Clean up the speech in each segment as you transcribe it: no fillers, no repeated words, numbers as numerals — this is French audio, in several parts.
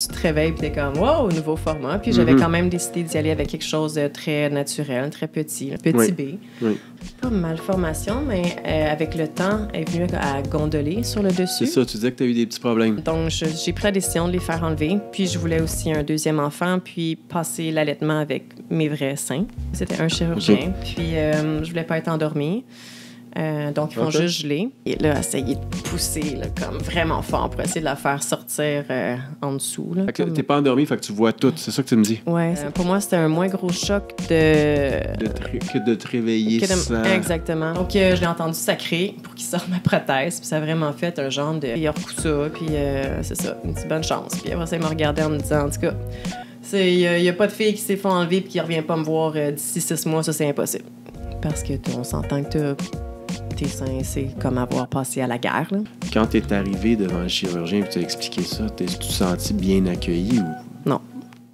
Tu te réveilles et t'es comme « Wow, nouveau format ». Puis j'avais quand même décidé d'y aller avec quelque chose de très naturel, très petit, petit B. Oui. Pas malformation, mais avec le temps, elle est venue à gondoler sur le dessus. C'est ça, tu disais que tu as eu des petits problèmes. Donc, j'ai pris la décision de les faire enlever. Puis je voulais aussi un deuxième enfant, puis passer l'allaitement avec mes vrais seins. C'était un chirurgien. Puis je voulais pas être endormie. Donc, ils font juste geler. Et là, essayer de pousser là, comme vraiment fort pour essayer de la faire sortir en dessous. Là, Fait que t'es pas endormi, fait que tu vois tout. C'est ça que tu me dis? Oui. Pour moi, c'était un moins gros choc Que de te réveiller sans... Exactement. Donc, je l'ai entendu sacrer pour qu'il sorte ma prothèse. Puis ça a vraiment fait un genre de... Il a recousu ça, puis c'est ça, une petite bonne chance. Puis après ça, il m'a regardé en me disant, en tout cas, il n'y a pas de fille qui s'est fait enlever puis qui revient pas me voir d'ici 6 mois, ça, c'est impossible. Parce que on s'entend que tes seins, c'est comme avoir passé à la guerre. Là. Quand t'es arrivé devant le chirurgien et tu as expliqué ça, t'es-tu senti bien accueilli ou... Non.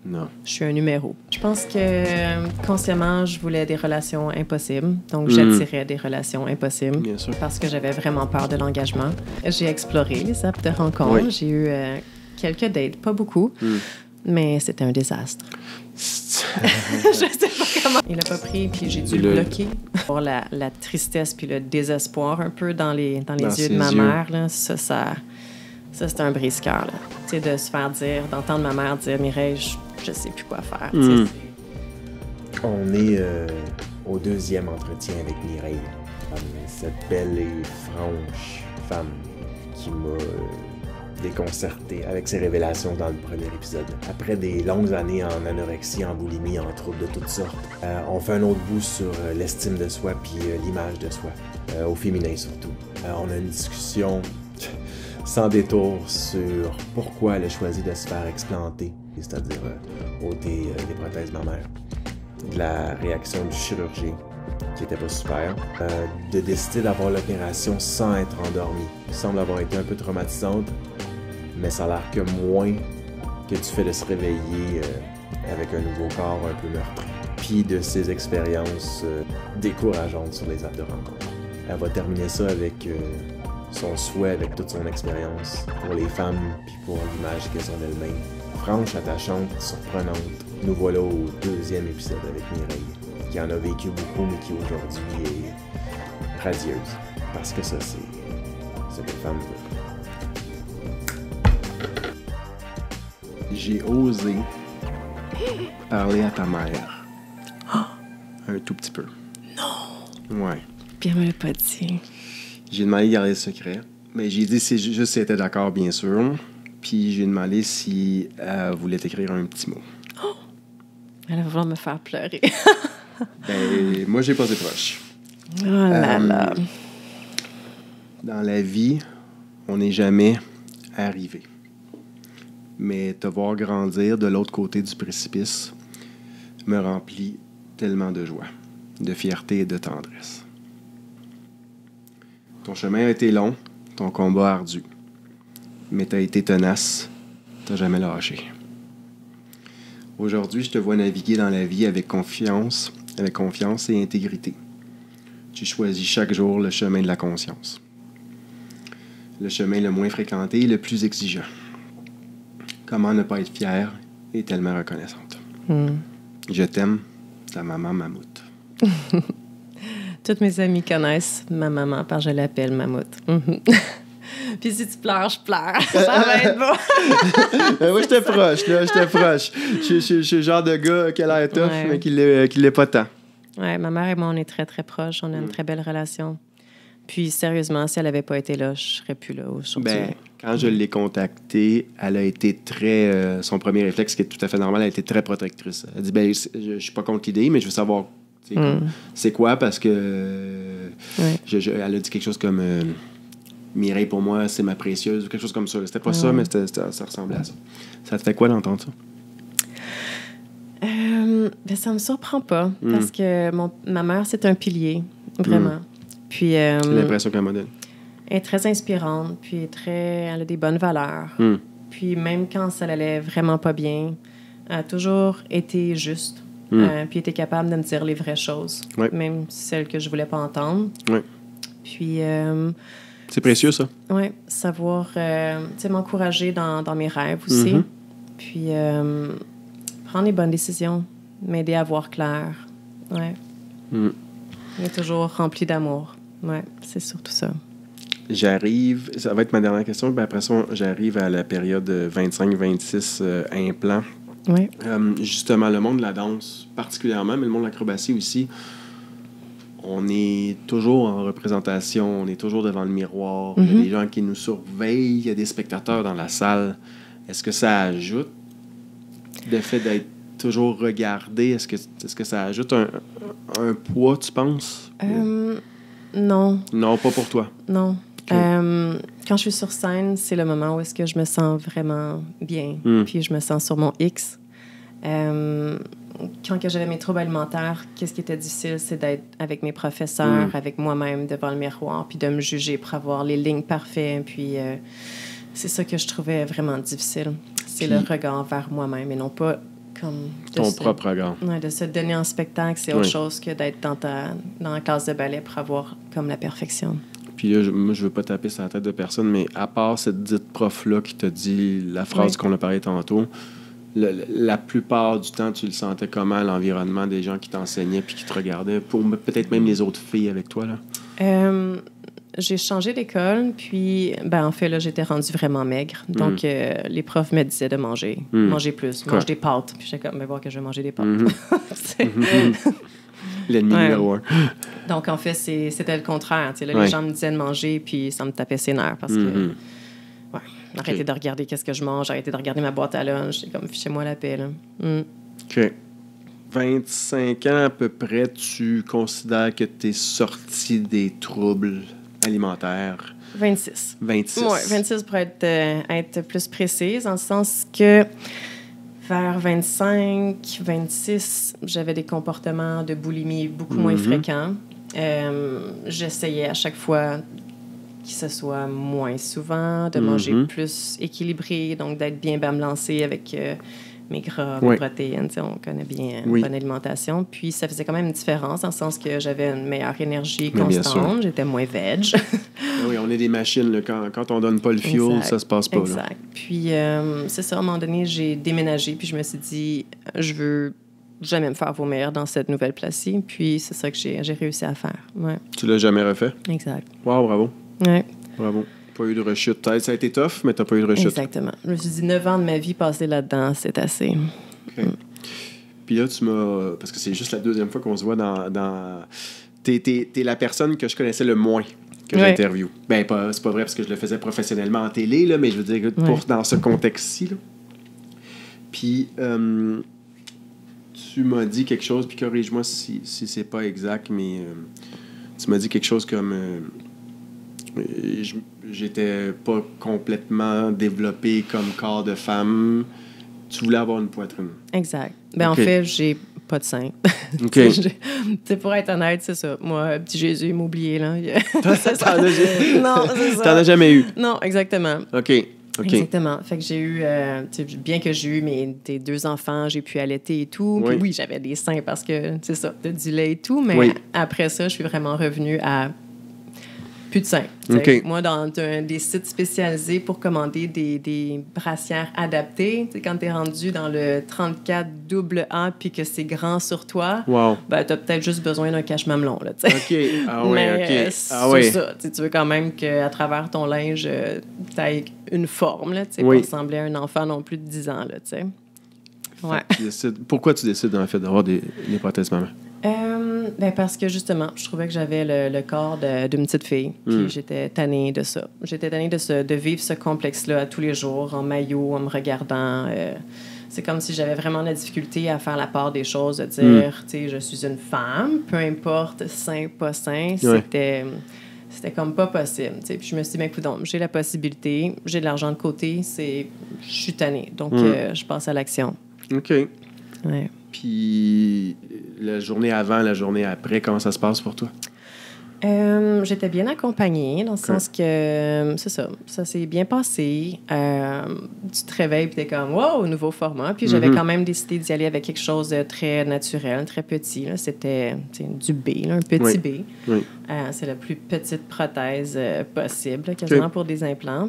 Non. Je suis un numéro. Je pense que consciemment, je voulais des relations impossibles. Donc, j'attirais des relations impossibles. Bien sûr. Parce que j'avais vraiment peur de l'engagement. J'ai exploré les apps de rencontre. Oui. J'ai eu quelques dates, pas beaucoup. Mais c'était un désastre. Je sais pas comment. Il l'a pas pris, puis j'ai dû le bloquer. Pour la tristesse puis le désespoir un peu dans les yeux de ma mère, là, ça c'est un brise-cœur. Tu sais, de se faire dire, d'entendre ma mère dire « Mireille, je sais plus quoi faire. » On est au deuxième entretien avec Mireille. Cette belle et franche femme qui m'a déconcerté avec ses révélations dans le premier épisode. Après des longues années en anorexie, en boulimie, en troubles de toutes sortes, on fait un autre bout sur l'estime de soi puis l'image de soi, au féminin surtout. On a une discussion sans détour sur pourquoi elle a choisi de se faire explanter, c'est-à-dire ôter des prothèses mammaires, de la réaction du chirurgien qui était pas super, de décider d'avoir l'opération sans être endormi. Il semble avoir été un peu traumatisante, mais ça a l'air que moins que du fait de se réveiller avec un nouveau corps un peu meurtri. Puis de ses expériences décourageantes sur les apps de rencontre. Elle va terminer ça avec son souhait, avec toute son expérience pour les femmes puis pour l'image qu'elles ont d'elles-mêmes. Franche, attachante, surprenante. Nous voilà au deuxième épisode avec Mireille, qui en a vécu beaucoup, mais qui aujourd'hui est radieuse. Parce que ça, c'est ce que les femmes veulent. J'ai osé parler à ta mère. Un tout petit peu. Non! Ouais. Puis elle me l'a pas dit. J'ai demandé de garder le secret. Mais j'ai dit si juste si elle était d'accord, bien sûr. Puis j'ai demandé si elle voulait t'écrire un petit mot. Oh! Elle va vouloir me faire pleurer. Ben, moi, j'ai passé proche. Oh là là. Dans la vie, on n'est jamais arrivé. Mais te voir grandir de l'autre côté du précipice me remplit tellement de joie, de fierté et de tendresse. Ton chemin a été long, ton combat ardu. Mais tu as été tenace, tu n'as jamais lâché. Aujourd'hui, je te vois naviguer dans la vie avec confiance et intégrité. Tu choisis chaque jour le chemin de la conscience. Le chemin le moins fréquenté et le plus exigeant. Comment ne pas être fière et tellement reconnaissante. Je t'aime, ta maman Mammouth. Toutes mes amies connaissent ma maman parce que je l'appelle Mammouth. Puis si tu pleures, je pleure. Ça va être beau. Moi, j'étais proche, là. J'étais proche. Je suis le genre de gars qui a l'air tough, mais qui l'est pas tant. Oui, ma mère et moi, on est très, très proches. On a une très belle relation. Puis, sérieusement, si elle n'avait pas été là, je serais plus là aujourd'hui. Ben, quand je l'ai contactée, elle a été très... son premier réflexe, qui est tout à fait normal, elle a été très protectrice. Elle a dit, ben, je suis pas contre l'idée, mais je veux savoir c'est quoi, parce que... elle a dit quelque chose comme... Mireille, pour moi, c'est ma précieuse, ou quelque chose comme ça. C'était pas ça, mais ça ressemblait à ça. Ça te fait quoi d'entendre ça? Ben, ça me surprend pas, parce que ma mère, c'est un pilier, vraiment. Puis, j'ai l'impression qu'elle modèle. Elle est très inspirante, puis elle a des bonnes valeurs. Puis même quand ça allait vraiment pas bien, elle a toujours été juste. Puis était capable de me dire les vraies choses, même celles que je voulais pas entendre. Puis... c'est précieux, ça. Oui, savoir m'encourager dans mes rêves aussi. Puis prendre les bonnes décisions, m'aider à voir clair. Ouais. Il est toujours rempli d'amour. Ouais, c'est surtout ça. J'arrive, ça va être ma dernière question, puis après ça, j'arrive à la période 25-26 implants. Oui. Justement, le monde de la danse, particulièrement, mais le monde de l'acrobatie aussi, on est toujours en représentation, on est toujours devant le miroir. Il y a des gens qui nous surveillent, il y a des spectateurs dans la salle. Est-ce que ça ajoute le fait d'être toujours regardé? Est-ce que ça ajoute un poids, tu penses? Non. Non, pas pour toi. Non. Okay. Quand je suis sur scène, c'est le moment où est-ce que je me sens vraiment bien. Puis je me sens sur mon X. Quand que j'avais mes troubles alimentaires, qu'est-ce qui était difficile, c'est d'être avec mes professeurs, avec moi-même devant le miroir, puis de me juger pour avoir les lignes parfaites. Puis c'est ça que je trouvais vraiment difficile. C'est le regard vers moi-même et non pas comme... Ton propre regard. Ouais, de se donner en spectacle, c'est autre chose que d'être dans la classe de ballet pour avoir comme la perfection. Puis là, moi, je veux pas taper sur la tête de personne, mais à part cette dite prof-là qui t'a dit la phrase qu'on a parlé tantôt, la plupart du temps, tu le sentais comment, l'environnement des gens qui t'enseignaient puis qui te regardaient, pour peut-être même les autres filles avec toi, là? J'ai changé d'école, puis, en fait, là, j'étais rendue vraiment maigre. Donc, les profs me disaient de manger plus, mange des pâtes. Puis j'étais comme, mais voir que je vais manger des pâtes. L'ennemi numéro un. Donc, en fait, c'était le contraire. Là, les gens me disaient de manger, puis ça me tapait ses nerfs parce que... Arrêtez de regarder qu'est-ce que je mange, arrêtez de regarder ma boîte à lunch. C'est comme, fichez-moi la paix, là. OK. 25 ans à peu près, tu considères que tu es sorti des troubles alimentaires? 26. 26. Oui, 26 pour être plus précise, dans le sens que vers 25, 26, j'avais des comportements de boulimie beaucoup moins fréquents. J'essayais à chaque fois que ce soit moins souvent, de manger plus équilibré, donc d'être bien balancé avec mes gras, mes protéines. On connaît bien une bonne alimentation. Puis ça faisait quand même une différence, dans le sens que j'avais une meilleure énergie constante, j'étais moins veg. Oui, on est des machines. Là. Quand on donne pas le fuel, ça se passe pas. Exact. Là. Puis c'est ça, à un moment donné, j'ai déménagé, puis je me suis dit, je veux jamais me faire vomir dans cette nouvelle place-ci. Puis c'est ça que j'ai réussi à faire. Ouais. Tu l'as jamais refait? Exact. Wow, bravo. Ouais. Bravo. Pas eu de rechute. Ça a été tough, mais t'as pas eu de rechute. Exactement. Je me suis dit, 9 ans de ma vie passée là-dedans, c'est assez. OK. Puis là, tu m'as... Parce que c'est juste la deuxième fois qu'on se voit dans... T'es la personne que je connaissais le moins que j'interviewe. C'est pas vrai parce que je le faisais professionnellement en télé, là, mais je veux dire, dans ce contexte-ci. Là. Puis, tu m'as dit quelque chose, puis corrige-moi si c'est pas exact, mais tu m'as dit quelque chose comme... j'étais pas complètement développé comme corps de femme. Tu voulais avoir une poitrine. Exact. En fait, j'ai pas de sein. OK. Pour être honnête, c'est ça. Moi, petit Jésus, il m'a oublié, là. Non, c'est ça. T'en as jamais eu? Non, exactement. OK. Exactement. Fait que j'ai eu... bien que j'ai eu mes 2 enfants, j'ai pu allaiter et tout. Puis oui, j'avais des seins parce que, c'est ça, du lait et tout. Mais après ça, je suis vraiment revenue à... plus de seins. Okay. Moi, dans des sites spécialisés pour commander des brassières adaptées, quand tu es rendu dans le 34 AA puis que c'est grand sur toi, tu as peut-être juste besoin d'un cache-mamelon. Là, OK. Ah oui, mais c'est ça. Tu veux quand même qu'à travers ton linge, tu aies une forme, là, pas ressembler à un enfant non plus de 10 ans. Là, Pourquoi tu décides, en fait, d'avoir des prothèses mammaires? Parce que, justement, je trouvais que j'avais le corps d'une petite fille. Puis j'étais tannée de ça. J'étais tannée de vivre ce complexe-là à tous les jours, en maillot, en me regardant. C'est comme si j'avais vraiment la difficulté à faire la part des choses, de dire, tu sais, je suis une femme, peu importe, sain, pas sain. C'était comme pas possible. T'sais. Puis je me suis dit, écoute, j'ai la possibilité, j'ai de l'argent de côté, je suis tannée. Donc, je passe à l'action. OK. Ouais. Puis la journée avant, la journée après, comment ça se passe pour toi? J'étais bien accompagnée, dans le sens que, c'est ça s'est bien passé. Tu te réveilles et t'es comme, wow, nouveau format. Puis j'avais quand même décidé d'y aller avec quelque chose de très naturel, très petit. Là. C'était du B, là, un petit B. Oui. C'est la plus petite prothèse possible, quasiment pour des implants.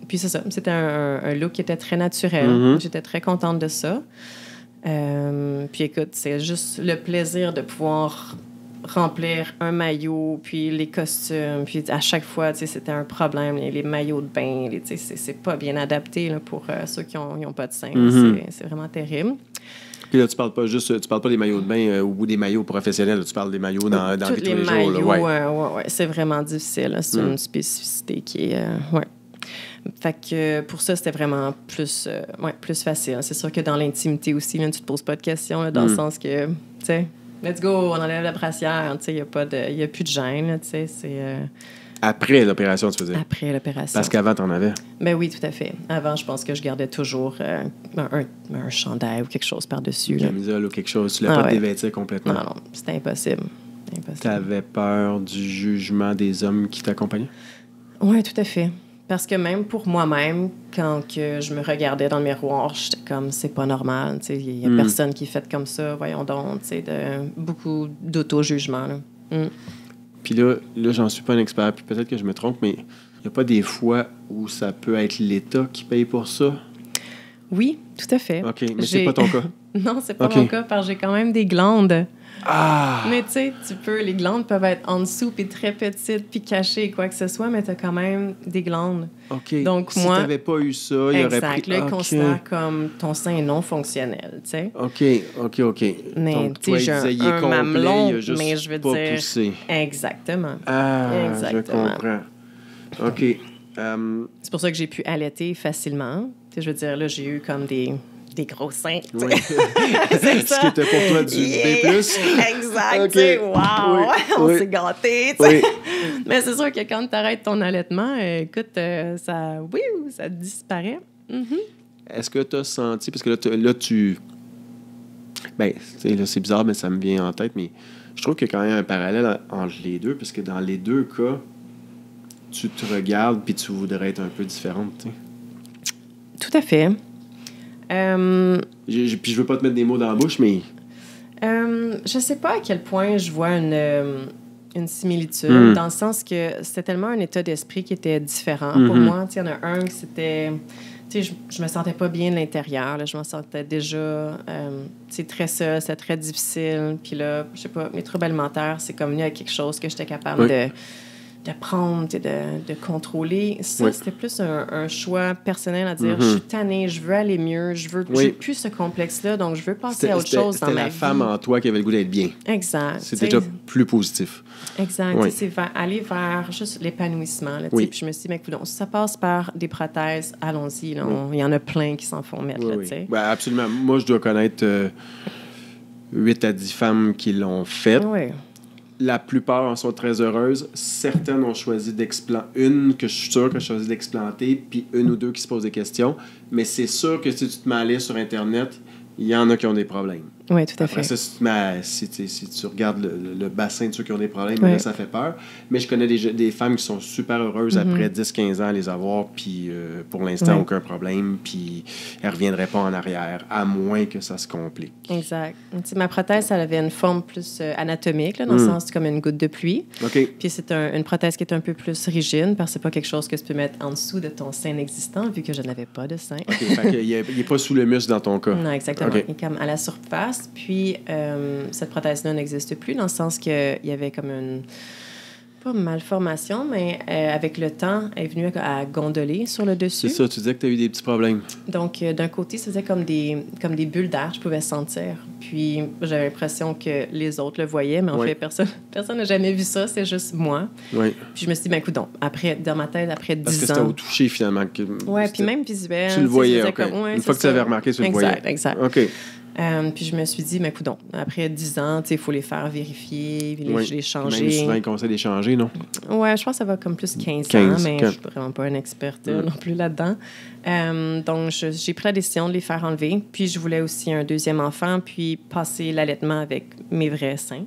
Puis Puis c'est ça, c'était un look qui était très naturel. J'étais très contente de ça. Puis écoute, c'est juste le plaisir de pouvoir remplir un maillot, puis les costumes, puis à chaque fois, tu sais, c'était un problème, les maillots de bain, tu sais, c'est pas bien adapté là, pour ceux qui n'ont pas de sein. C'est vraiment terrible. Puis là, tu parles pas des maillots de bain ou des maillots professionnels, là, tu parles des maillots dans la vie de tous les maillots, jours. Là, ouais, c'est vraiment difficile. Là. C'est une spécificité qui est... ouais. Fait que pour ça, c'était vraiment plus facile. C'est sûr que dans l'intimité aussi, là, tu te poses pas de questions, là, dans le sens que, tu sais, let's go, on enlève la brassière, tu sais, il n'y a plus de gêne, tu sais, c'est... Après l'opération, tu faisais? Après l'opération. Parce qu'avant, t'en avais? Ben oui, tout à fait. Avant, je pense que je gardais toujours un chandail ou quelque chose par-dessus. Une camisole ou quelque chose. Tu l'as pas dévêtir complètement? Non, c'était impossible. T'avais peur du jugement des hommes qui t'accompagnaient? Oui, tout à fait. Parce que même pour moi-même, quand que je me regardais dans le miroir, j'étais comme, c'est pas normal. Il y a personne qui est faite comme ça. Voyons donc, beaucoup d'auto-jugement. Puis là, j'en suis pas un expert, puis peut-être que je me trompe, mais il n'y a pas des fois où ça peut être l'État qui paye pour ça? Oui, tout à fait. OK, mais c'est pas ton cas? Non, c'est pas mon cas, parce que j'ai quand même des glandes. Ah! Mais tu sais, les glandes peuvent être en dessous, puis très petites, puis cachées, quoi que ce soit, mais tu as quand même des glandes. OK. Donc, si moi, tu n'avais pas eu ça, il aurait pris... Là, il considère comme ton sein est non fonctionnel, tu sais. OK. Mais tu sais, j'ai un mamelon, mais je veux dire... Poussé. Exactement. Ah, exactement. Je comprends. OK. C'est pour ça que j'ai pu allaiter facilement. Tu sais, je veux dire, là, j'ai eu comme des gros seins. Oui. C'est ça. Ce qui était pour toi du B+. Exact. Okay. Wow! On s'est gâtés. Oui. Mais c'est sûr que quand tu arrêtes ton allaitement, écoute, ça disparaît. Est-ce que tu as senti... Parce que là tu... Ben, là, c'est bizarre, mais ça me vient en tête, mais je trouve qu'il y a quand même un parallèle entre les deux, parce que dans les deux cas, tu te regardes puis tu voudrais être un peu différente, tu sais. Tout à fait. Puis je veux pas te mettre des mots dans la bouche, mais... je sais pas à quel point je vois une similitude, dans le sens que c'était tellement un état d'esprit qui était différent pour moi. Il y en a un qui c'était... je me sentais pas bien de l'intérieur. Là, je me sentais déjà très seule, c'était très difficile. Puis là, je sais pas, mes troubles alimentaires, c'est comme venu à quelque chose que j'étais capable de prendre, de contrôler. Ça, c'était plus un choix personnel à dire, je suis tannée, je veux aller mieux, j'ai plus ce complexe-là, donc je veux passer à autre chose dans ma vie. C'était la femme en toi qui avait le goût d'être bien. Exact. C'était déjà plus positif. Exact. C'est aller vers juste l'épanouissement. Puis je me suis dit, mais écoute, si ça passe par des prothèses, allons-y. Là, il y en a plein qui s'en font mettre. Ben, absolument. Moi, je dois connaître 8 à 10 femmes qui l'ont fait. Oui. La plupart en sont très heureuses. Certaines ont choisi une que je suis sûr que je choisi d'explanter, puis une ou deux qui se posent des questions. Mais c'est sûr que si tu te mets à lire sur Internet, il y en a qui ont des problèmes. Oui, tout à fait. Après ça, si tu regardes le bassin de ceux qui ont des problèmes, là, ça fait peur. Mais je connais des femmes qui sont super heureuses après 10-15 ans à les avoir, puis pour l'instant, aucun problème, puis elles ne reviendraient pas en arrière, à moins que ça se complique. Exact. Ma prothèse, elle avait une forme plus anatomique, là, dans le sens comme une goutte de pluie. OK. Puis c'est une prothèse qui est un peu plus rigide, parce que c'est pas quelque chose que tu peux mettre en dessous de ton sein existant, vu que je n'avais pas de sein. OK. Fait qu'il n'est pas sous le muscle dans ton cas. Non, exactement. Okay. Il est comme à la surface. Puis, cette prothèse-là n'existe plus, dans le sens qu'il y avait comme pas une malformation, mais avec le temps, elle est venue à gondoler sur le dessus. C'est ça, tu disais que tu as eu des petits problèmes. Donc, d'un côté, ça faisait comme des bulles d'air, je pouvais sentir. Puis, j'avais l'impression que les autres le voyaient, mais en fait, personne n'a jamais vu ça, c'est juste moi. Oui. Puis, je me suis dit, ben écoute, dans ma tête, après 10 ans... Parce que c'était au toucher, finalement. Oui, puis même visuel. Tu le voyais, OK. Une fois que tu avais remarqué, tu le voyais. Exact. OK. Puis je me suis dit, mais coudonc, après 10 ans, il faut les faire vérifier, puis les changer. Même souvent, ils conseillent de les changer, non? Oui, je pense que ça va comme plus 15 ans, mais je ne suis vraiment pas une experte non plus là-dedans. Donc, j'ai pris la décision de les faire enlever. Puis, je voulais aussi un deuxième enfant, puis passer l'allaitement avec mes vrais seins.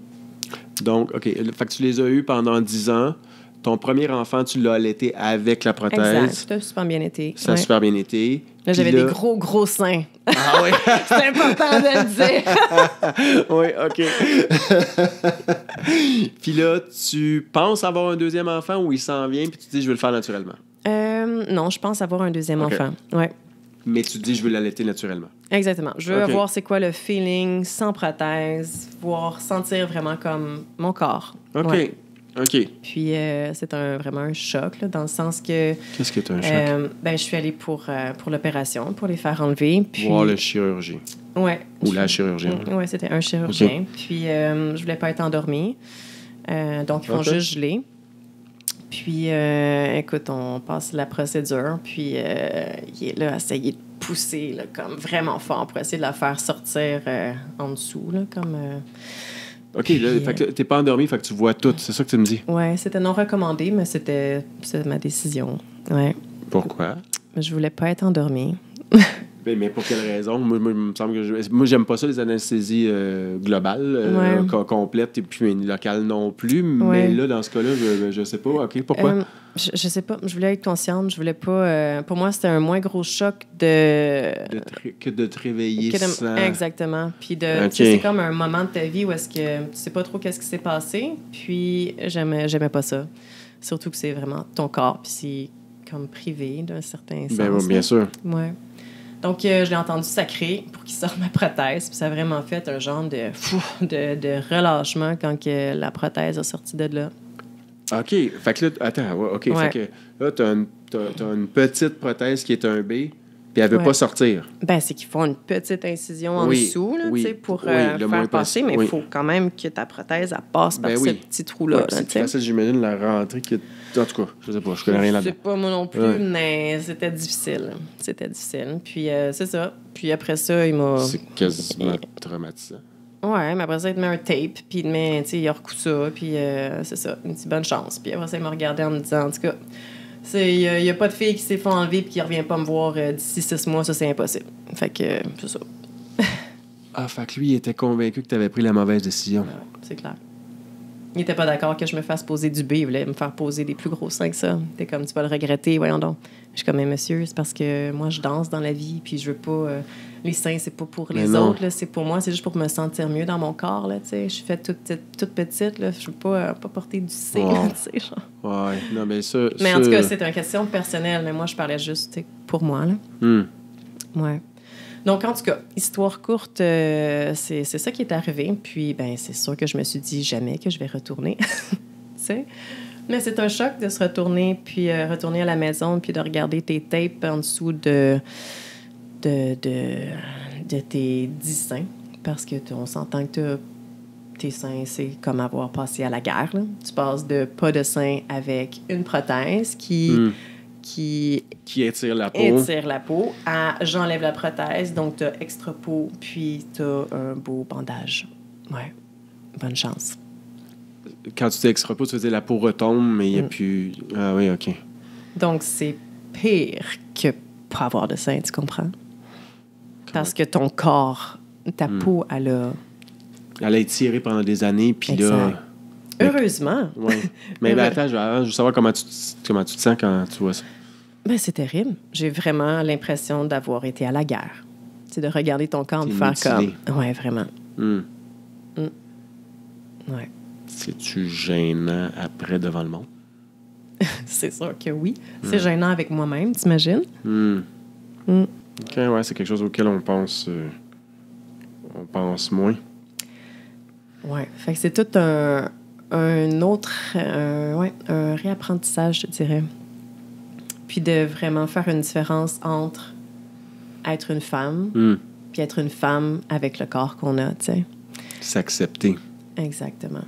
Donc, OK. Fait que tu les as eus pendant 10 ans. Ton premier enfant, tu l'as allaité avec la prothèse. Exact. Ça a super bien été. Ça a super bien été. Là, j'avais des gros seins. Ah oui? C'est important de le dire. Oui, OK. Puis là, tu penses avoir un deuxième enfant ou il s'en vient puis tu te dis, je vais le faire naturellement? Non, je pense avoir un deuxième enfant. Ouais. Mais tu te dis, je veux l'allaiter naturellement. Exactement. Je veux voir c'est quoi le feeling sans prothèse, sentir vraiment comme mon corps. OK. Ouais. OK. Puis c'est vraiment un choc, là, dans le sens que... Qu'est-ce qui est un choc? Je suis allée pour l'opération, pour les faire enlever. Puis... Voir le chirurgien. Ouais. Ou la chirurgienne. Oui, c'était un chirurgien. Okay. Puis je voulais pas être endormie. Donc, ils font juste geler. Puis, écoute, on passe la procédure. Puis, il est là à essayer de pousser là, comme vraiment fort pour essayer de la faire sortir en dessous. Là, comme, OK, puis, là, fait que t'es pas endormi, fait que tu vois tout. C'est ça que tu me dis? Oui, c'était non recommandé, mais c'est ma décision. Ouais. Pourquoi? Je voulais pas être endormie. Mais pour quelle raison? Moi, il me semble que moi, j'aime pas ça, les anesthésies globales, complètes, et puis locales non plus. Mais là, dans ce cas-là, je sais pas. OK, pourquoi? Je sais pas. Je voulais être consciente. Je voulais pas... pour moi, c'était un moins gros choc que de te réveiller sans... Exactement. Puis c'est comme un moment de ta vie où est-ce que tu sais pas trop qu'est-ce qui s'est passé. Puis j'aimais pas ça. Surtout que c'est vraiment ton corps. Puis c'est comme privé d'un certain sens. Ben, bien sûr. Ouais. Donc, je l'ai entendu sacrer pour qu'il sorte ma prothèse. Puis ça a vraiment fait un genre de relâchement quand que la prothèse a sorti de là. OK. Fait que là, attends. OK. Ouais. Fait que là, t'as une petite prothèse qui est un B, puis elle veut pas sortir. Ben, c'est qu'ils font une petite incision en dessous, là, pour faire passer, mais il faut quand même que ta prothèse, elle passe par ce petit trou-là. Ouais, c'est facile, j'imagine, la rentrée qui est... En tout cas, je sais pas, je connais rien là-dedans. Je sais pas moi non plus, mais c'était difficile. C'était difficile. Puis c'est ça. Puis après ça, il m'a... C'est quasiment traumatisant. Ouais, mais après ça, il te met un tape, puis il te met, tu sais, il recoue ça, puis c'est ça, une petite bonne chance. Puis après ça, il m'a regardé en me disant, en tout cas, il n'y a pas de fille qui s'est fait enlever puis qui ne revient pas me voir d'ici 6 mois, ça, c'est impossible. Fait que, c'est ça. Fait que lui, il était convaincu que tu avais pris la mauvaise décision. Ouais, c'est clair. Il n'était pas d'accord que je me fasse poser du B. Il voulait me faire poser des plus gros seins que ça. T'es comme, tu vas le regretter, voyons donc. Je suis comme, mais monsieur, c'est parce que moi, je danse dans la vie, puis je veux pas... les seins, c'est pas pour les autres, là, c'est pour moi, c'est juste pour me sentir mieux dans mon corps, là, tu sais. Je suis faite toute petite, là. Je veux pas porter du C, tu sais, genre. Ouais, non, mais ça... Mais en tout cas, c'est une question personnelle, mais moi, je parlais juste, pour moi, là. Ouais. Donc, en tout cas, histoire courte, c'est ça qui est arrivé. Puis, ben c'est sûr que je me suis dit jamais que je vais retourner. Tu sais? Mais c'est un choc de se retourner, puis retourner à la maison, puis de regarder tes tapes en dessous de tes 10 seins. Parce que on s'entend que tes seins, c'est comme avoir passé à la guerre, là. Tu passes de pas de seins avec une prothèse qui étire la peau. J'enlève la prothèse, donc t'as extra peau, puis t'as un beau bandage. Ouais. Bonne chance. Quand tu dis extra peau, tu veux dire la peau retombe, mais il n'y a plus... Ah oui, OK. Donc, c'est pire que pas avoir de sein, tu comprends? Parce que ton corps, ta peau, elle a étiré pendant des années, puis là... Heureusement. Oui. Mais attends, je veux savoir comment tu te sens quand tu vois ça. Ben, c'est terrible. J'ai vraiment l'impression d'avoir été à la guerre. C'est de regarder ton corps me faire mutilé. Comme... Oui, vraiment. Ouais. C'est-tu gênant après devant le monde? C'est sûr que oui. C'est gênant avec moi-même, t'imagines? OK, ouais, c'est quelque chose auquel on pense moins. Ouais. Fait que c'est tout un autre... un réapprentissage, je dirais. Puis de vraiment faire une différence entre être une femme puis être une femme avec le corps qu'on a, tu sais. S'accepter. Exactement.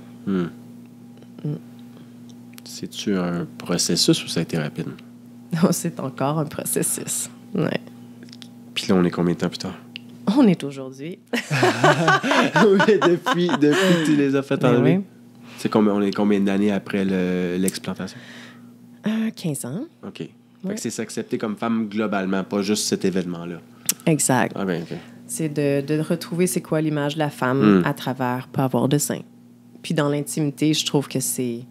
C'est-tu un processus ou ça a été rapide? Non, c'est encore un processus. Ouais. Puis là, on est combien de temps plus tard? On est aujourd'hui. Oui, depuis que tu les as fait enlever. Oui. On est combien d'années après l'explantation? 15 ans. OK. Fait que c'est s'accepter comme femme globalement, pas juste cet événement-là. Exact. Ah ben, OK. C'est de retrouver c'est quoi l'image de la femme à travers pas avoir de sein. Puis dans l'intimité, je trouve que c'est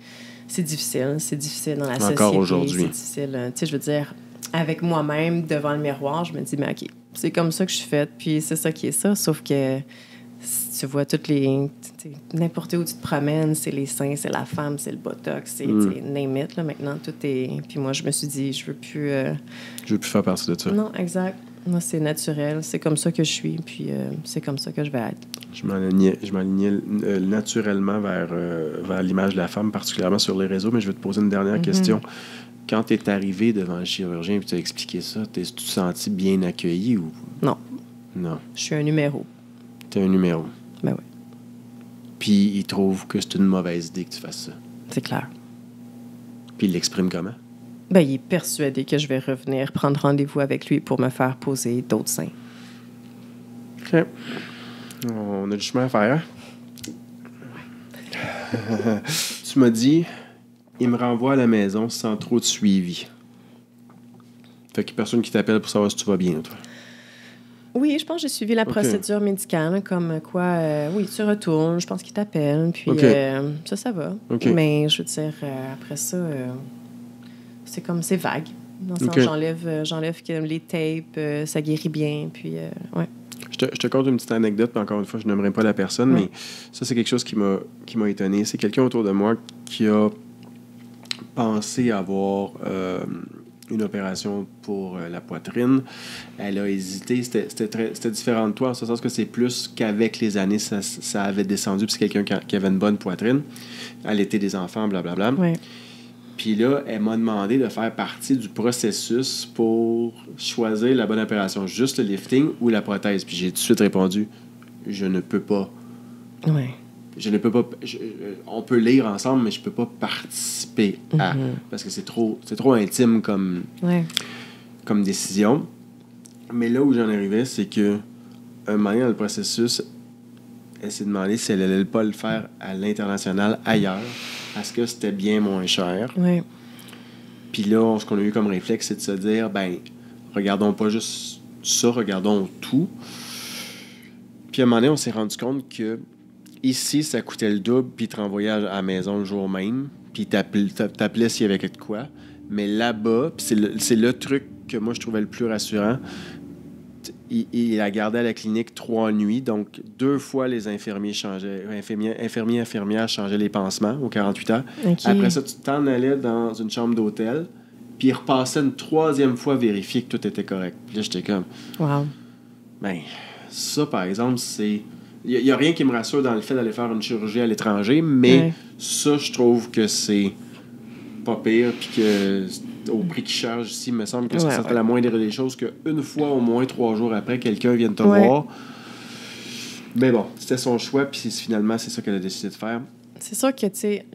difficile. C'est difficile dans la société. Encore aujourd'hui. C'est difficile. Tu sais, je veux dire, avec moi-même, devant le miroir, je me dis, mais OK, c'est comme ça que je suis faite, puis c'est ça qui est ça. Sauf que tu vois toutes les... N'importe où tu te promènes, c'est les seins, c'est la femme, c'est le botox, c'est name it, là, maintenant, tout est... Puis moi, je me suis dit, je veux plus... Je veux plus faire partie de ça. Non, exact. Moi, c'est naturel. C'est comme ça que je suis, puis c'est comme ça que je vais être. Je m'alignais naturellement vers l'image de la femme, particulièrement sur les réseaux, mais je vais te poser une dernière question. Quand tu es arrivé devant le chirurgien et tu as expliqué ça, t'es-tu senti bien accueilli ou... Non. Non. Je suis un numéro. T'es un numéro. Ben oui. Puis il trouve que c'est une mauvaise idée que tu fasses ça. C'est clair. Puis il l'exprime comment? Ben, il est persuadé que je vais revenir prendre rendez-vous avec lui pour me faire poser d'autres seins. OK. On a du chemin à faire. Tu m'as dit, il me renvoie à la maison sans trop de suivi. Fait qu'il n'y a personne qui t'appelle pour savoir si tu vas bien, toi. Oui, je pense que j'ai suivi la procédure médicale, comme quoi, oui, tu retournes, je pense qu'il t'appelle, puis ça va. Okay. Mais je veux dire, après ça, c'est comme, c'est vague. Dans le sens, j'enlève les tapes, ça guérit bien, puis ouais. Je te conte une petite anecdote, puis encore une fois, je n'aimerais pas la personne, mais ça, c'est quelque chose qui m'a étonné. C'est quelqu'un autour de moi qui a pensé avoir une opération pour la poitrine. Elle a hésité. C'était différent de toi, en ce sens que c'est plus qu'avec les années, ça avait descendu, puis c'est quelqu'un qui avait une bonne poitrine. Elle était des enfants, blablabla. Ouais. Puis là, elle m'a demandé de faire partie du processus pour choisir la bonne opération, juste le lifting ou la prothèse. Puis j'ai tout de suite répondu, je ne peux pas. Ouais. Je ne peux pas. On peut lire ensemble, mais je peux pas participer à. Parce que c'est trop intime comme décision. Mais là où j'en arrivais, c'est que un moment donné dans le processus, elle s'est demandé si elle allait pas le faire à l'international ailleurs, parce que c'était bien moins cher. Ouais. Puis là, ce qu'on a eu comme réflexe, c'est de se dire, ben, regardons pas juste ça, regardons tout. Puis à un moment donné, on s'est rendu compte que ici, ça coûtait le double, puis il te renvoyait à la maison le jour même, puis il t'appelait s'il y avait quelque quoi. Mais là-bas, puis c'est le truc que moi, je trouvais le plus rassurant, il a gardé à la clinique 3 nuits, donc 2 fois les infirmiers infirmières changeaient les pansements aux 48 heures. Okay. Après ça, tu t'en allais dans une chambre d'hôtel, puis il repassait une 3e fois vérifier que tout était correct. Puis là, j'étais comme... Wow. Ben, ça, par exemple, c'est... Il n'y a rien qui me rassure dans le fait d'aller faire une chirurgie à l'étranger, mais ça, je trouve que c'est pas pire, puis que au prix qu'ils chargent ici, il me semble que ça serait la moindre des choses qu'une fois au moins 3 jours après, quelqu'un vienne te voir. Mais bon, c'était son choix, puis finalement, c'est ça qu'elle a décidé de faire. C'est sûr que, tu sais,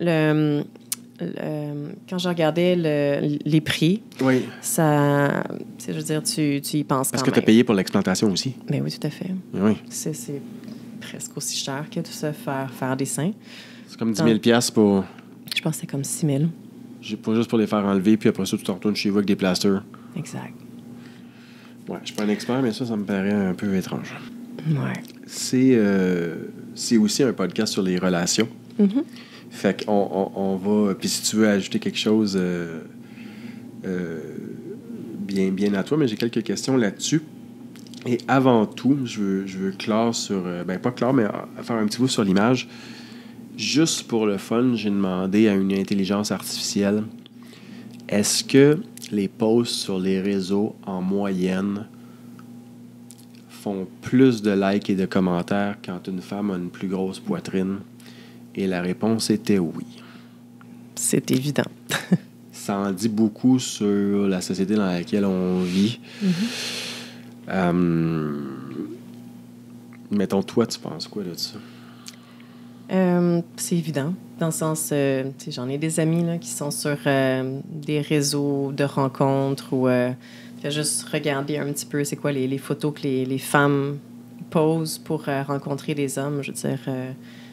quand je regardais les prix, ça... Je veux dire, tu y penses quand même. Est-ce que tu as payé pour l'explantation aussi? Ben oui, tout à fait. Oui. C'est presque aussi cher que de se faire des seins. C'est comme 10 000 $, pour... Je pense que c'est comme 6 000. Pas juste pour les faire enlever, puis après ça, tu te retournes chez vous avec des plasters. Exact. Ouais, je suis pas un expert, mais ça me paraît un peu étrange. Ouais. C'est aussi un podcast sur les relations. Mm-hmm. Fait qu'on va... Puis si tu veux ajouter quelque chose bien à toi, mais j'ai quelques questions là-dessus. Et avant tout, je veux clore sur... pas clore, mais faire un petit bout sur l'image. Juste pour le fun, j'ai demandé à une intelligence artificielle, est-ce que les posts sur les réseaux, en moyenne, font plus de likes et de commentaires quand une femme a une plus grosse poitrine? Et la réponse était oui. C'est évident. Ça en dit beaucoup sur la société dans laquelle on vit. Mm-hmm. Mettons, toi, tu penses quoi de ça? C'est évident. Dans le sens, j'en ai des amis là, qui sont sur des réseaux de rencontres où juste regarder un petit peu c'est quoi les photos que les femmes posent pour rencontrer des hommes. Je veux dire,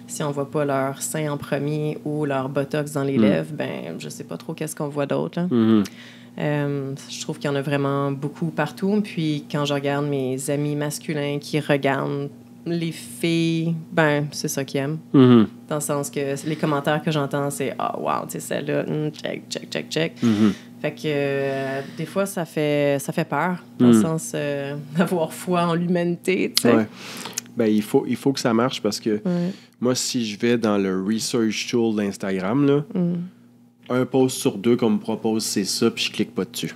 si on voit pas leur sein en premier ou leur botox dans les lèvres, ben je sais pas trop qu'est-ce qu'on voit d'autre. Là. Mm-hmm. Je trouve qu'il y en a vraiment beaucoup partout. Puis quand je regarde mes amis masculins qui regardent les filles, ben, c'est ça qu'ils aiment. Mm-hmm. Dans le sens que les commentaires que j'entends, c'est « Ah, oh, wow, tu sais, celle-là, check. Mm-hmm. » Fait que des fois, ça fait peur, dans le sens d'avoir foi en l'humanité, tu sais. Ouais. Ben, il faut que ça marche parce que moi, si je vais dans le research tool d'Instagram, là, un post sur 2 qu'on me propose, c'est ça, puis je clique pas dessus.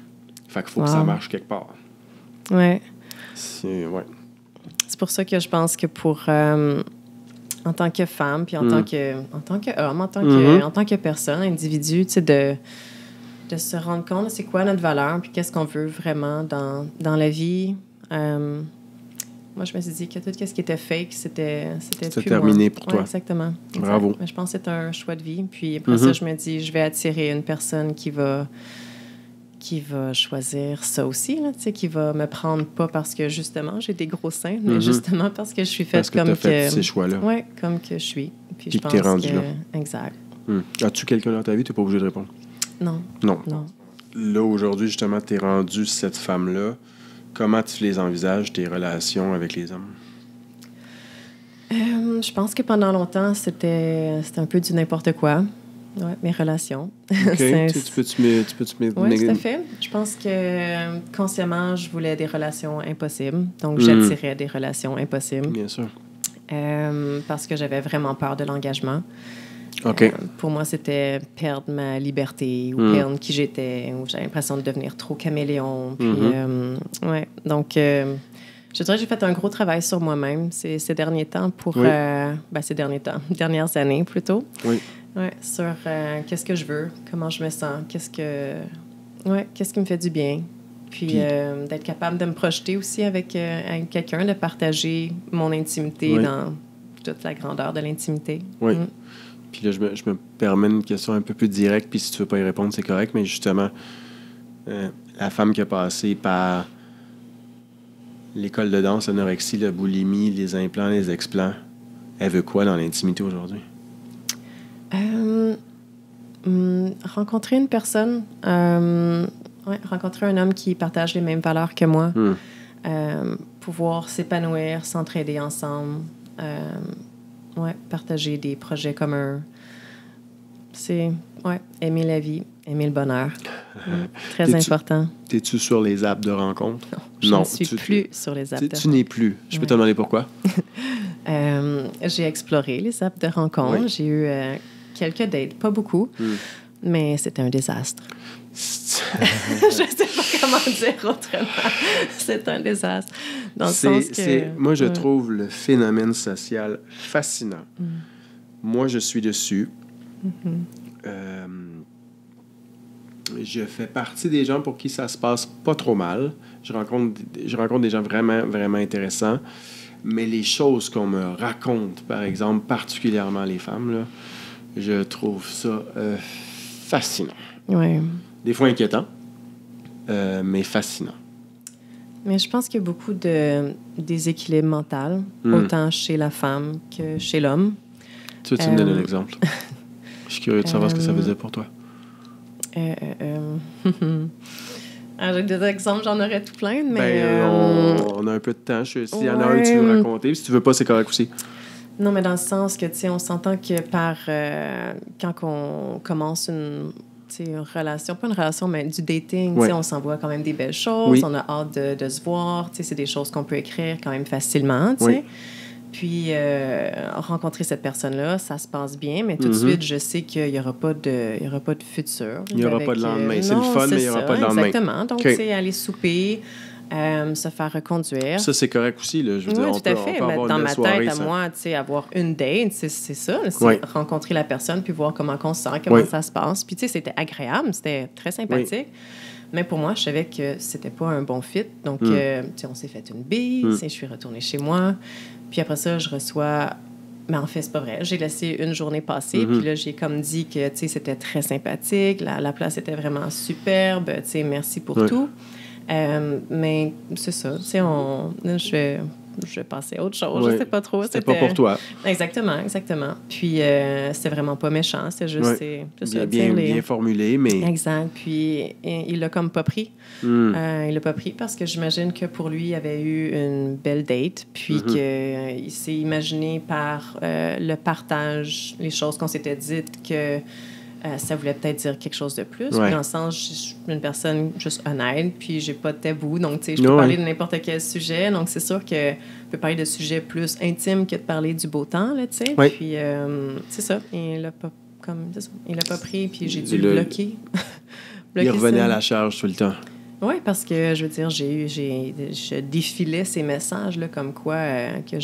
Fait qu'il faut que ça marche quelque part. Ouais. C'est pour ça que je pense que pour... en tant que femme, puis en tant qu'homme, en tant que personne, individu, tu sais, de se rendre compte de c'est quoi notre valeur, puis qu'est-ce qu'on veut vraiment dans la vie. Moi, je me suis dit que tout ce qui était fake, c'était plus terminé moi. pour toi. Exactement. Bravo. Je pense que c'est un choix de vie. Puis après ça, je me dis, je vais attirer une personne qui va choisir ça aussi, là, tu sais, qui va me prendre pas parce que, justement, j'ai des gros seins, mais justement parce que je suis faite comme que... fait ces choix-là. Oui, comme que je suis. Puis je pense t'es rendu là. Exact. As-tu quelqu'un dans ta vie? Tu n'es pas obligé de répondre. Non. Là, aujourd'hui, justement, tu es rendu cette femme-là. Comment tu les envisages, tes relations avec les hommes? Je pense que pendant longtemps, c'était un peu du n'importe quoi. Ouais, mes relations. OK. Tu peux-tu Oui, tout à fait. Je pense que consciemment, je voulais des relations impossibles. Donc, j'attirais des relations impossibles. Bien sûr. Parce que j'avais vraiment peur de l'engagement. OK. Pour moi, c'était perdre ma liberté ou perdre qui j'étais, ou j'avais l'impression de devenir trop caméléon. Puis, ouais. Donc, je dirais que j'ai fait un gros travail sur moi-même ces derniers temps pour... dernières années, plutôt. Oui. Ouais, sur qu'est-ce que je veux, comment je me sens, qu'est-ce qui me fait du bien. Puis d'être capable de me projeter aussi avec quelqu'un, de partager mon intimité dans toute la grandeur de l'intimité. Oui. Puis là, je me permets une question un peu plus directe, puis si tu veux pas y répondre, c'est correct, mais justement, la femme qui a passé par l'école de danse, l'anorexie, la boulimie, les implants, les explants, elle veut quoi dans l'intimité aujourd'hui? Rencontrer une personne, rencontrer un homme qui partage les mêmes valeurs que moi, pouvoir s'épanouir, s'entraider ensemble, partager des projets communs. C'est aimer la vie, aimer le bonheur. Très important. T'es-tu sur les apps de rencontre? Non, je ne suis plus sur les apps de rencontre. Tu n'es plus. Je peux te demander pourquoi? J'ai exploré les apps de rencontre. J'ai eu quelques dates, pas beaucoup, mais c'était un désastre. Je ne sais pas comment dire autrement. C'est un désastre. Dans le sens que... Moi, je trouve le phénomène social fascinant. Moi, je suis dessus. Je fais partie des gens pour qui ça se passe pas trop mal. Je rencontre des gens vraiment, vraiment intéressants. Mais les choses qu'on me raconte, par exemple, particulièrement les femmes, là, je trouve ça fascinant. Oui. Des fois inquiétant, mais fascinant. Mais je pense qu'il y a beaucoup de déséquilibre mental, autant chez la femme que chez l'homme. Tu me donnes un exemple? Je suis curieux de savoir ce que ça faisait pour toi. J'ai des exemples, j'en aurais tout plein, mais... on a un peu de temps. S'il y en a un que tu veux raconter, si tu veux pas, c'est correct aussi. Non, mais dans le sens que, tu sais, on s'entend que quand on commence une relation, pas une relation, mais du dating, tu sais, on s'envoie quand même des belles choses, on a hâte de se voir, tu sais, c'est des choses qu'on peut écrire quand même facilement, tu sais. Puis, rencontrer cette personne-là, ça se passe bien, mais tout de suite, je sais qu'il n'y aura pas de futur. Il n'y aura pas de lendemain. C'est le fun, mais il n'y aura pas de lendemain. Exactement. Donc, tu sais, aller souper, se faire reconduire. Ça, c'est correct aussi. Là. Je veux dire, tout à fait. On peut avoir dans une ma soirée, tête, à moi, tu sais, avoir une date, c'est ça. C'est rencontrer la personne, puis voir comment on se sent, comment ça se passe. Puis, tu sais, c'était agréable, c'était très sympathique. Mais pour moi, je savais que c'était pas un bon fit. Donc, tu sais, on s'est fait une bise, je suis retournée chez moi. Puis après ça, je reçois... Mais en fait, c'est pas vrai. J'ai laissé une journée passer. Puis là, j'ai comme dit que, tu sais, c'était très sympathique. La place était vraiment superbe. Tu sais, merci pour tout. Mais c'est ça. Tu sais, je vais passer à autre chose. Je sais pas trop. C'était pas pour toi. Exactement. Puis c'était vraiment pas méchant. C'est juste... Bien formulé, mais... Exact. Puis il l'a comme pas pris. Il l'a pas pris parce que j'imagine que pour lui, il avait eu une belle date. Puis qu'il s'est imaginé par le partage, les choses qu'on s'était dites, que ça voulait peut-être dire quelque chose de plus. Ouais. Dans le sens, je suis une personne juste honnête, puis j'ai pas de tabou. Donc, tu sais, je peux parler de n'importe quel sujet. Donc, c'est sûr que je peux parler de sujets plus intimes que de parler du beau temps, là, tu sais. Ouais. Puis, c'est ça. Il l'a pas pris, puis j'ai dû le bloquer. Il revenait à la charge tout le temps. Oui, parce que, je veux dire, je défilais ces messages, là, comme quoi que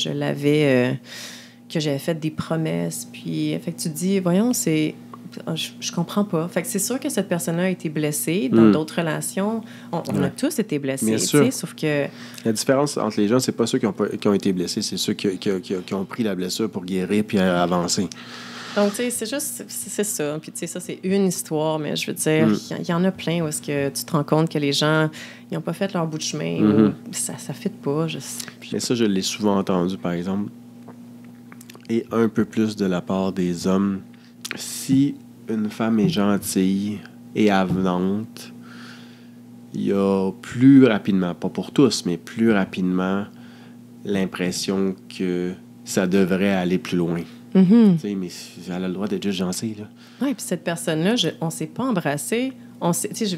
que j'avais fait des promesses. Puis, fait que tu te dis, voyons, je comprends pas. Fait que c'est sûr que cette personne-là a été blessée dans d'autres relations. On a tous été blessés, bien sûr. Sauf que... La différence entre les gens, c'est pas ceux qui ont été blessés, c'est ceux qui ont pris la blessure pour guérir puis avancer. Donc, tu sais, c'est ça. Puis, tu sais, ça, c'est une histoire, mais je veux dire, il y en a plein où est-ce que tu te rends compte que les gens, ils n'ont pas fait leur bout de chemin ou ça ne fit pas. Mais ça, je l'ai souvent entendu, par exemple, et un peu plus de la part des hommes. Si une femme est gentille et avenante, il y a plus rapidement, pas pour tous, mais plus rapidement, l'impression que ça devrait aller plus loin. Tu sais, mais elle a le droit d'être juste gentille, là. Oui, puis cette personne-là, on ne s'est pas embrassé.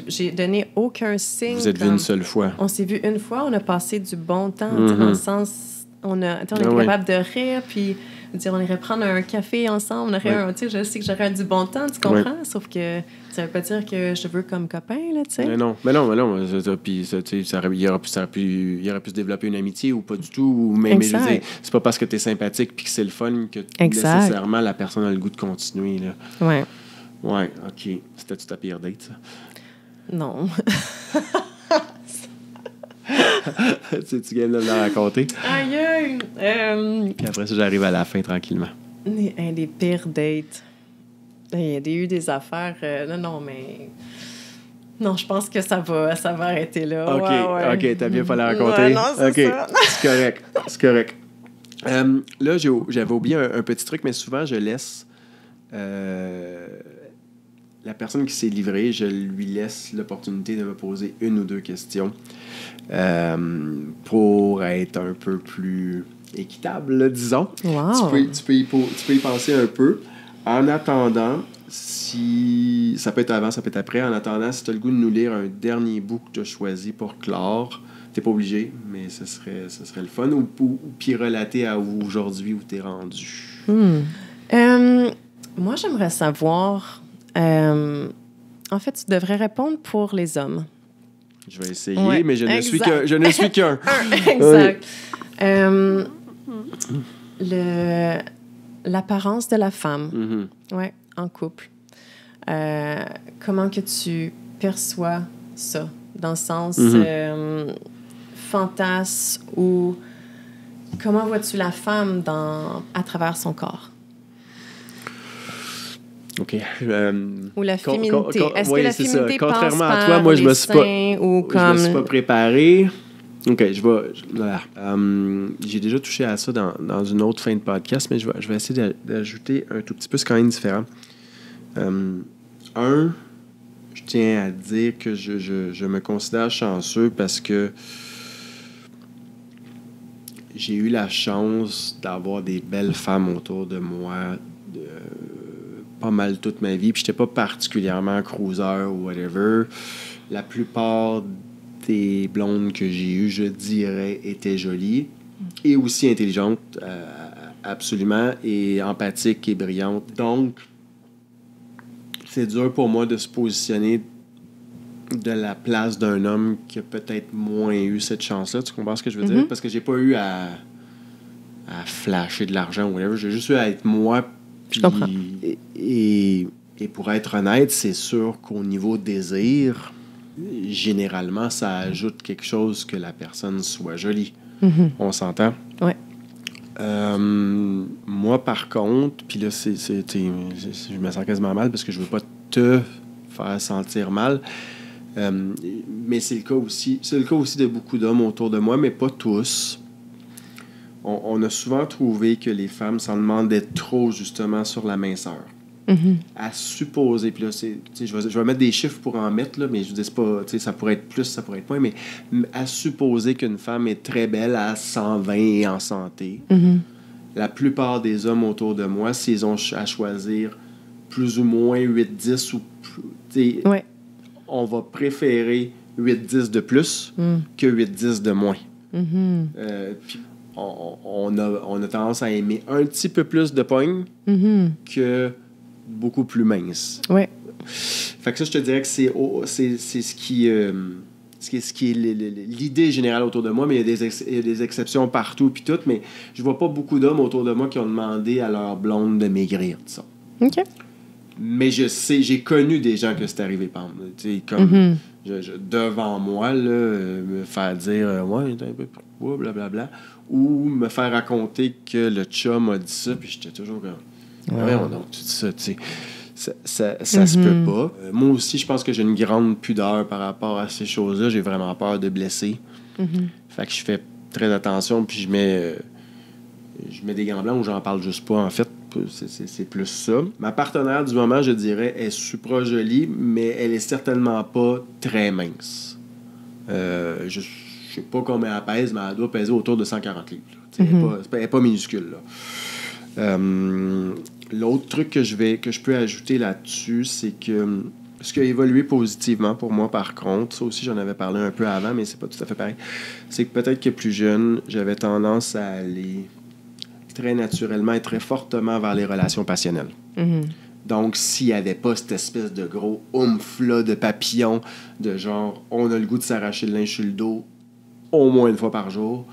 J'ai donné aucun signe. Vous êtes vus une seule fois. On s'est vu une fois, on a passé du bon temps, dans le sens, on est capable de rire, puis dire, on irait prendre un café ensemble, on aurait je sais que j'aurais du bon temps, tu comprends? Sauf que ça veut pas dire que je te veux comme copain, là, tu sais. Mais non. Puis, il aurait pu se développer une amitié ou pas du tout. Ou même, je veux dire, c'est pas parce que tu es sympathique puis que c'est le fun que nécessairement la personne a le goût de continuer, là. Ouais. Ouais, OK. C'était-tu ta pire date, ça? Non. Tu gagnes de la raconter. Aïe, aïe! Puis après ça, j'arrive à la fin tranquillement. Des pires dates. Il y a eu des affaires... Non, je pense que ça va arrêter là. OK, ouais. OK, t'as bien fallu la raconter. Ouais, non, c'est ça. C'est correct. Là, j'avais oublié un petit truc, mais souvent, je laisse... la personne qui s'est livrée, je lui laisse l'opportunité de me poser une ou deux questions pour être un peu plus équitable, là, disons. Wow. Tu peux y penser un peu. En attendant, si ça peut être avant, ça peut être après. En attendant, si tu as le goût de nous lire un dernier bout que tu as choisi pour clore, t'es pas obligé, mais ce serait le fun. Ou puis relater à aujourd'hui où t'es rendu. Moi, j'aimerais savoir... en fait, tu devrais répondre pour les hommes. Je vais essayer, mais je ne suis qu'un. Exact. L'apparence de la femme, ouais, en couple. Comment que tu perçois ça? Dans le sens fantasme ou comment vois-tu la femme à travers son corps? OK. Ou la féminité. Est-ce que la féminité passe contrairement par à toi, moi, je me suis pas préparé. OK, j'ai déjà touché à ça dans une autre fin de podcast, mais je vais essayer d'ajouter un tout petit peu. C'est quand même différent. Je tiens à dire que je me considère chanceux parce que j'ai eu la chance d'avoir des belles femmes autour de moi pas mal toute ma vie. Puis j'étais pas particulièrement cruiser ou whatever. La plupart des blondes que j'ai eues, je dirais, étaient jolies et aussi intelligentes, absolument, et empathiques et brillantes. Donc, c'est dur pour moi de se positionner de la place d'un homme qui a peut-être moins eu cette chance-là. Tu comprends ce que je veux dire? Parce que j'ai pas eu à flasher de l'argent ou whatever. J'ai juste eu à être moi. Je comprends. Et pour être honnête, c'est sûr qu'au niveau désir, généralement, ça ajoute quelque chose que la personne soit jolie. On s'entend? Oui. Moi, par contre, puis là, je me sens quasiment mal parce que je veux pas te faire sentir mal, mais c'est le cas aussi de beaucoup d'hommes autour de moi, mais pas tous. On a souvent trouvé que les femmes s'en demandaient trop, justement, sur la minceur. À supposer, puis là, je vais mettre des chiffres pour en mettre, là, mais je dis pas, ça pourrait être plus, ça pourrait être moins, mais à supposer qu'une femme est très belle à 120 et en santé, la plupart des hommes autour de moi, s'ils ont à choisir plus ou moins 8-10 ou plus. Ouais. On va préférer 8-10 de plus que 8-10 de moins. Puis on a tendance à aimer un petit peu plus de pogne que beaucoup plus mince. Ouais. Fait que ça, je te dirais que c'est ce qui est l'idée générale autour de moi, mais il y a des exceptions partout puis tout, mais je vois pas beaucoup d'hommes autour de moi qui ont demandé à leur blonde de maigrir, disons. OK. Mais j'ai connu des gens que c'est arrivé, par exemple. Comme devant moi, là, me faire dire ouais, t'es un peu pourquoi, blablabla, ou me faire raconter que le chum a dit ça, puis j'étais toujours comme ouais, donc tu dis ça, tu sais. Ça se peut pas. Moi aussi, je pense que j'ai une grande pudeur par rapport à ces choses-là. J'ai vraiment peur de blesser. Fait que je fais très attention, puis je mets des gants blancs où j'en parle juste pas, en fait. C'est plus ça. Ma partenaire du moment, je dirais, est super jolie, mais elle est certainement pas très mince. Je sais pas combien elle pèse, mais elle doit peser autour de 140 livres. Elle n'est pas minuscule, là. L'autre truc que je peux ajouter là-dessus, c'est que ce qui a évolué positivement pour moi, par contre, ça aussi j'en avais parlé un peu avant, mais c'est pas tout à fait pareil, c'est que peut-être que plus jeune, j'avais tendance à aller très naturellement et très fortement vers les relations passionnelles. Donc, s'il n'y avait pas cette espèce de gros oomph-là de papillon, de genre, on a le goût de s'arracher le linge sur le dos au moins une fois par jour,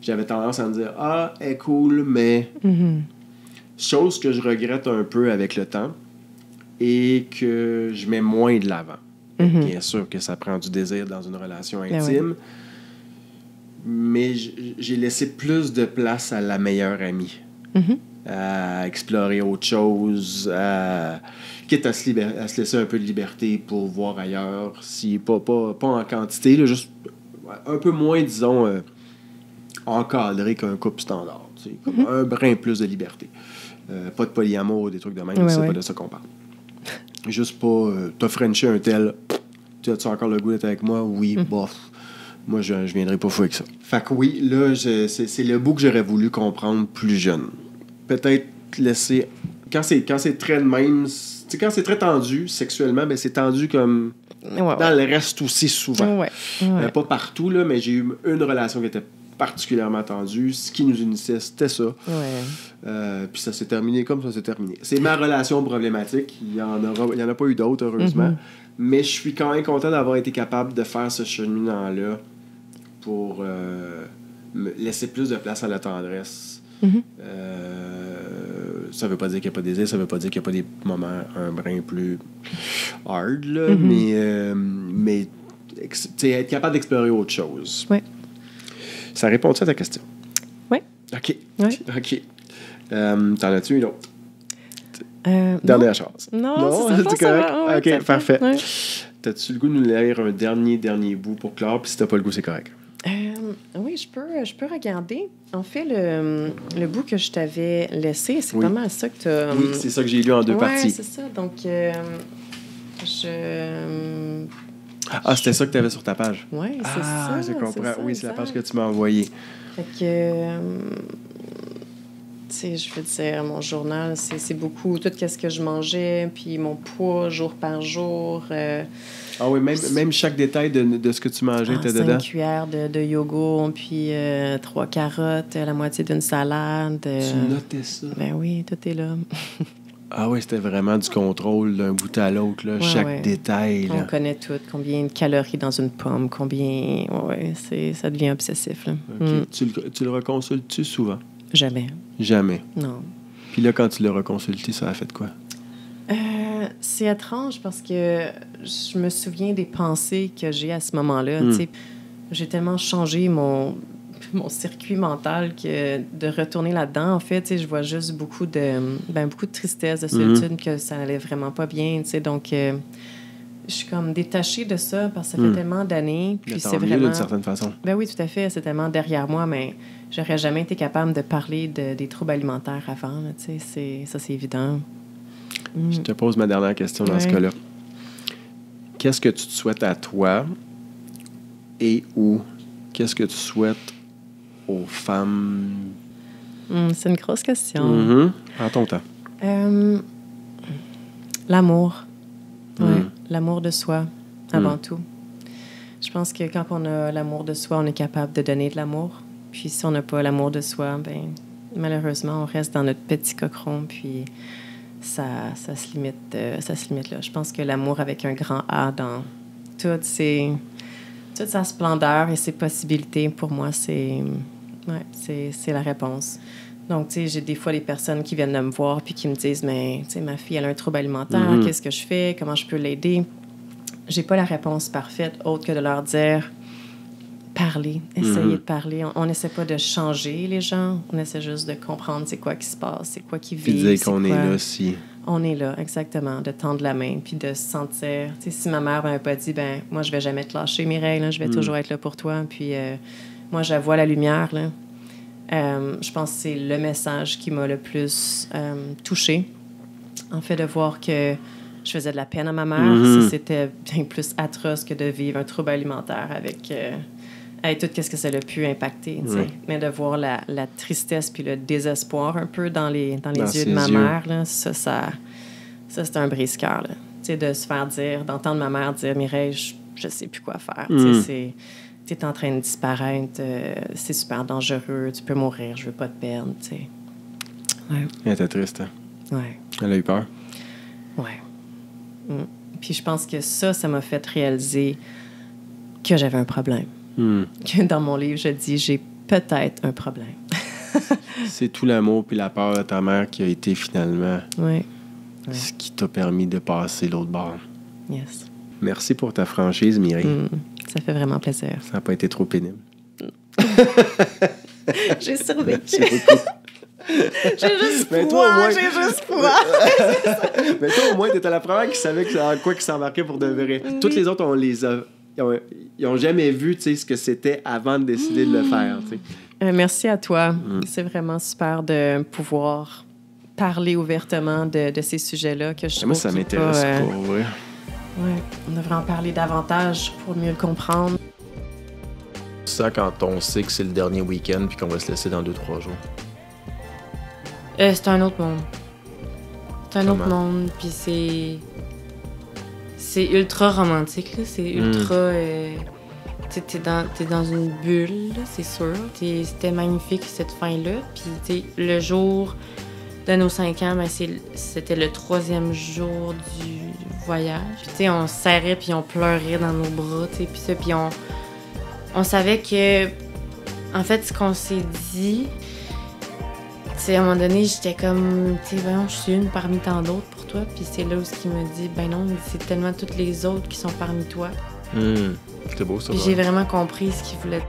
j'avais tendance à me dire « Ah, elle est cool, mais... Chose que je regrette un peu avec le temps et que je mets moins de l'avant. Bien sûr que ça prend du désir dans une relation intime, mais j'ai laissé plus de place à la meilleure amie, à explorer autre chose, quitte à se laisser un peu de liberté pour voir ailleurs, si pas en quantité, là, juste un peu moins, disons, encadré qu'un couple standard. Comme un brin plus de liberté. Pas de polyamour, des trucs de même, c'est pas de ça qu'on parle. Juste pas, t'as frenché un tel, as-tu encore le goût d'être avec moi? Oui, bof. Moi, je viendrai pas fou avec ça. Fait que oui, là, c'est le bout que j'aurais voulu comprendre plus jeune. Peut-être laisser... Quand c'est très de même... Quand c'est très tendu sexuellement, ben c'est tendu comme... dans le reste aussi souvent. Pas partout, là, mais j'ai eu une relation qui était particulièrement tendue. Ce qui nous unissait, c'était ça. Puis ça s'est terminé comme ça s'est terminé. C'est ma relation problématique. Il y en a pas eu d'autres, heureusement. Mais je suis quand même content d'avoir été capable de faire ce cheminement-là pour me laisser plus de place à la tendresse. Ça veut pas dire qu'il n'y a pas de désir, ça veut pas dire qu'il n'y a pas des moments un brin plus hard, là, mais être capable d'explorer autre chose. Ça répond-tu à ta question? Oui. OK. T'en as-tu une autre? Dernière chance. Non, c'est correct? Ça OK, parfait. Ouais. T'as-tu le goût de nous lire un dernier bout pour clore? Puis si t'as pas le goût, c'est correct. Oui, je peux regarder. En fait, le bout que je t'avais laissé, c'est pas mal ça que tu as... Oui, c'est ça que j'ai lu en deux parties. Oui, c'est ça. Donc, c'était ça que tu avais sur ta page. Oui, c'est ça. Ah, je comprends. Ça, oui, c'est la page que tu m'as envoyée. Fait que... tu sais, je veux dire, mon journal, c'est beaucoup tout ce que je mangeais, puis mon poids jour par jour. Ah oui, même chaque détail de ce que tu mangeais était dedans. 5 cuillères de yogourt, puis 3 carottes, la moitié d'une salade. Tu notais ça? Ben oui, tout est là. Ah oui, c'était vraiment du contrôle d'un bout à l'autre, là, chaque détail. Là. On connaît tout, combien de calories dans une pomme, combien... ça devient obsessif. Là. Okay. Tu le reconsultes-tu souvent? Jamais. Jamais? Non. Puis là, quand tu l'as reconsulté, ça a fait quoi? C'est étrange parce que je me souviens des pensées que j'ai à ce moment-là. J'ai tellement changé mon circuit mental que de retourner là-dedans, en fait, je vois juste beaucoup de tristesse, de solitude, que ça allait vraiment pas bien. Donc, je suis comme détachée de ça parce que ça fait tellement d'années. Puis c'est vraiment... d'une certaine façon. Ben oui, tout à fait. C'est tellement derrière moi, mais j'aurais jamais été capable de parler des troubles alimentaires avant. Là, c'est évident. Je te pose ma dernière question dans ce cas-là. Qu'est-ce que tu te souhaites à toi et ou qu'est-ce que tu souhaites aux femmes? C'est une grosse question. Prends ton temps. L'amour. Ouais, l'amour de soi, avant tout. Je pense que quand on a l'amour de soi, on est capable de donner de l'amour. Puis si on n'a pas l'amour de soi, ben malheureusement, on reste dans notre petit cochon, puis ça se limite là. Je pense que l'amour avec un grand A dans toute sa splendeur et ses possibilités, pour moi, c'est la réponse. Donc, tu sais, j'ai des fois des personnes qui viennent de me voir puis qui me disent, mais, tu sais, ma fille, elle a un trouble alimentaire, qu'est-ce que je fais, comment je peux l'aider? J'ai pas la réponse parfaite, autre que de leur dire, parler, essayer de parler. On n'essaie pas de changer les gens, on essaie juste de comprendre c'est quoi qui se passe, c'est quoi qui vit. Puis dire qu'on est là aussi. On est là, exactement, de tendre la main, puis de se sentir... Tu sais, si ma mère m'avait pas dit, ben moi, je vais jamais te lâcher, Mireille, là, je vais toujours être là pour toi, puis moi, je vois la lumière, là. Je pense que c'est le message qui m'a le plus touchée. En fait, de voir que je faisais de la peine à ma mère, c'était bien plus atroce que de vivre un trouble alimentaire avec tout ce que ça a pu impacter. Mais de voir la tristesse puis le désespoir un peu dans les yeux de ma mère, là, ça c'est un brise-cœur. Là. De se faire dire, d'entendre ma mère dire « Mireille, je sais plus quoi faire. Tu es en train de disparaître, c'est super dangereux, tu peux mourir, je veux pas te perdre. » Ouais. Elle était triste. Hein? Ouais. Elle a eu peur. Ouais. Puis je pense que ça m'a fait réaliser que j'avais un problème. Que dans mon livre, je dis, j'ai peut-être un problème. C'est tout l'amour puis la peur de ta mère qui a été finalement ce qui t'a permis de passer l'autre bord. Yes. Merci pour ta franchise, Mireille. Ça fait vraiment plaisir. Ça n'a pas été trop pénible. J'ai survécu. Merci beaucoup. J'ai juste froid. Mais toi, au moins, t'étais la première qui savait en quoi qui s'embarquait pour de vrai. Toutes les autres, ils ont jamais vu ce que c'était avant de décider de le faire. Merci à toi. C'est vraiment super de pouvoir parler ouvertement de ces sujets-là que je trouve. Moi, ça m'intéresse pas. Ouais, on devrait en parler davantage pour mieux le comprendre. Ça, quand on sait que c'est le dernier week-end puis qu'on va se laisser dans 2-3 jours. C'est un autre monde. C'est un autre monde, puis c'est ultra romantique, là. C'est ultra... t'es dans une bulle, là, c'est sûr. C'était magnifique, cette fin-là. Puis, le jour de nos 5 ans, ben, c'était le 3e jour du voyage. Puis, on se serrait, puis on pleurait dans nos bras, puis ça. Puis on savait que... En fait, ce qu'on s'est dit... à un moment donné, j'étais comme, voyons, je suis une parmi tant d'autres pour toi. Puis c'est là où il me dit, ben non, c'est tellement toutes les autres qui sont parmi toi. C'est beau, ça. Puis j'ai vraiment compris ce qu'il voulait.